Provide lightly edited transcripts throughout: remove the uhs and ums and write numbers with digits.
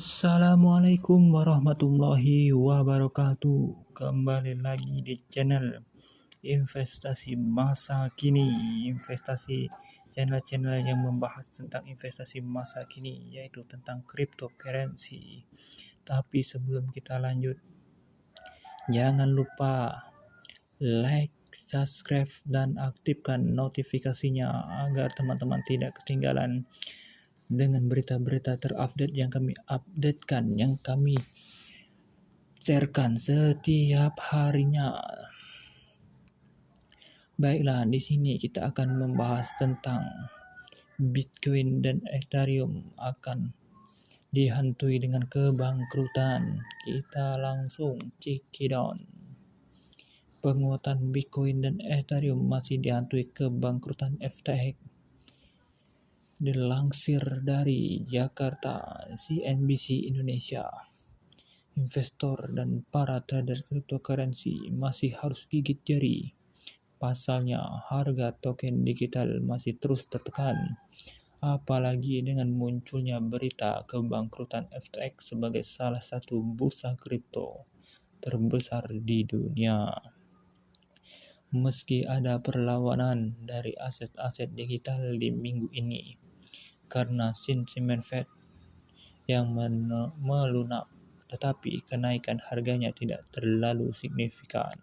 Assalamualaikum warahmatullahi wabarakatuh. Kembali lagi di channel investasi masa kini. Channel yang membahas tentang investasi masa kini, yaitu tentang cryptocurrency. Tapi sebelum kita lanjut, jangan lupa like, subscribe, dan aktifkan notifikasinya agar teman-teman tidak ketinggalan dengan berita-berita terupdate yang kami updatekan, yang kami sharekan setiap harinya. Baiklah, di sini kita akan membahas tentang Bitcoin dan Ethereum akan dihantui dengan kebangkrutan. Kita langsung check it out. Penguatan Bitcoin dan Ethereum masih dihantui kebangkrutan FTX. Dilansir dari Jakarta, CNBC Indonesia, investor dan para trader cryptocurrency masih harus gigit jari. Pasalnya, harga token digital masih terus tertekan, apalagi dengan munculnya berita kebangkrutan FTX sebagai salah satu bursa kripto terbesar di dunia. Meski ada perlawanan dari aset-aset digital di minggu ini, karena sentimen Fed yang melunak, tetapi kenaikan harganya tidak terlalu signifikan.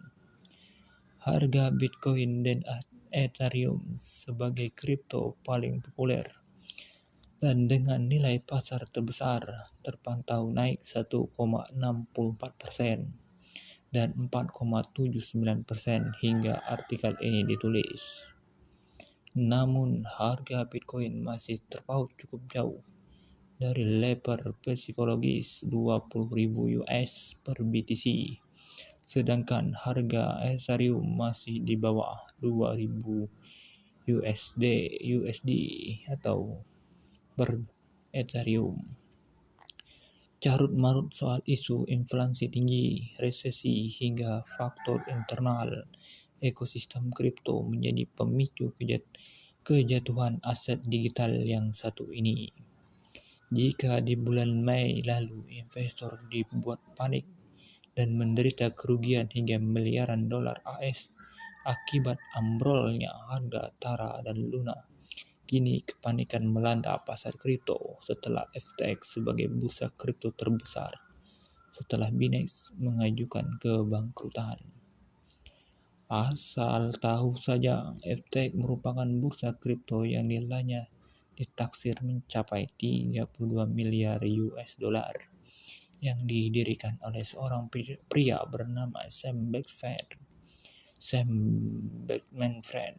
Harga Bitcoin dan Ethereum sebagai kripto paling populer dan dengan nilai pasar terbesar terpantau naik 1,64% dan 4,79% hingga artikel ini ditulis. Namun harga Bitcoin masih terpaut cukup jauh dari level psikologis 20.000 US per BTC, sedangkan harga Ethereum masih di bawah 2.000 USD atau per Ethereum. Carut marut soal isu inflasi tinggi, resesi, hingga faktor internal ekosistem kripto menjadi pemicu kejatuhan aset digital yang satu ini. Jika di bulan Mei lalu investor dibuat panik dan menderita kerugian hingga miliaran dolar AS akibat ambrolnya harga Tara dan Luna, kini kepanikan melanda pasar kripto setelah FTX sebagai bursa kripto terbesar setelah Binance mengajukan kebangkrutan. Asal tahu saja, FTX merupakan bursa kripto yang nilainya ditaksir mencapai 32 miliar US dollar yang didirikan oleh seorang pria bernama Sam Bankman-Fried.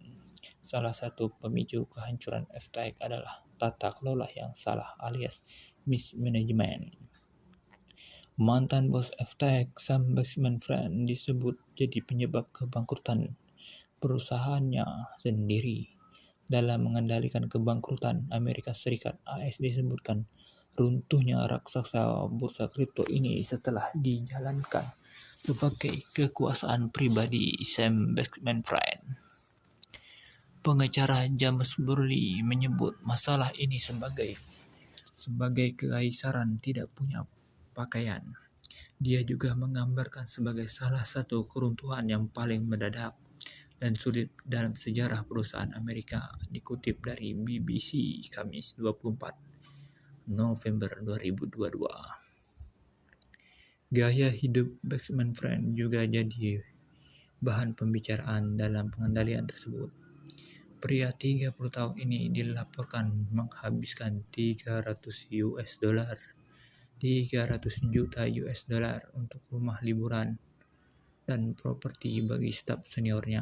Salah satu pemicu kehancuran FTX adalah tata kelola yang salah alias mismanagement. Mantan bos FTX, Sam Bankman-Fried, disebut jadi penyebab kebangkrutan perusahaannya sendiri. Dalam mengendalikan kebangkrutan Amerika Serikat, AS disebutkan runtuhnya raksasa bursa kripto ini setelah dijalankan sebagai kekuasaan pribadi Sam Bankman-Fried. Pengacara James Burley menyebut masalah ini sebagai kekaisaran tidak punya pakaian. Dia juga menggambarkan sebagai salah satu keruntuhan yang paling mendadak dan sulit dalam sejarah perusahaan Amerika, dikutip dari BBC Kamis 24 November 2022. Gaya hidup Bankman-Fried juga jadi bahan pembicaraan dalam pengendalian tersebut. Pria 30 tahun ini dilaporkan menghabiskan 300 juta US dollar untuk rumah liburan dan properti bagi staf seniornya.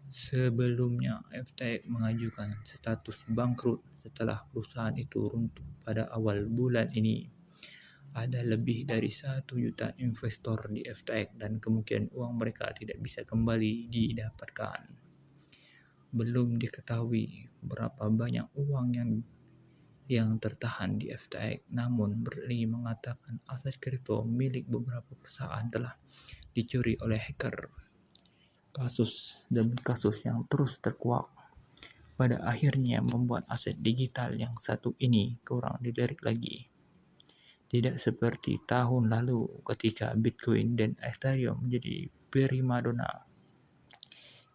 Sebelumnya, FTX mengajukan status bangkrut setelah perusahaan itu runtuh pada awal bulan ini. Ada lebih dari 1 juta investor di FTX dan kemungkinan uang mereka tidak bisa kembali didapatkan. Belum diketahui berapa banyak uang yang tertahan di FTX, namun Burley mengatakan aset kripto milik beberapa perusahaan telah dicuri oleh hacker. Kasus demi kasus yang terus terkuak pada akhirnya membuat aset digital yang satu ini kurang dilirik lagi. Tidak seperti tahun lalu ketika Bitcoin dan Ethereum menjadi primadona.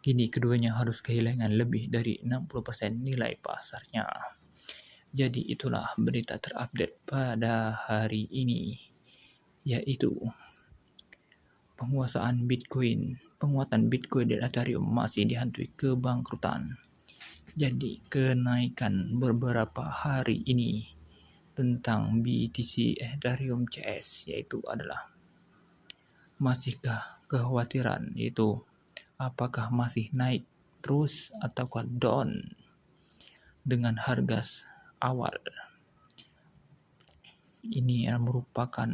Kini keduanya harus kehilangan lebih dari 60% nilai pasarnya. Jadi itulah berita terupdate pada hari ini, yaitu penguatan Bitcoin dan Ethereum masih dihantui kebangkrutan. Jadi kenaikan beberapa hari ini tentang BTC Ethereum CS yaitu adalah masihkah kekhawatiran, yaitu apakah masih naik terus ataukah down dengan harga awal. Ini merupakan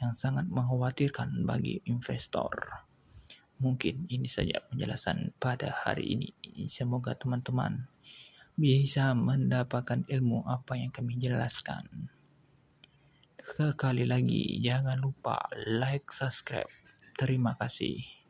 yang sangat mengkhawatirkan bagi investor. Mungkin ini saja penjelasan pada hari ini. Semoga teman-teman bisa mendapatkan ilmu apa yang kami jelaskan. Sekali lagi, jangan lupa like, subscribe. Terima kasih.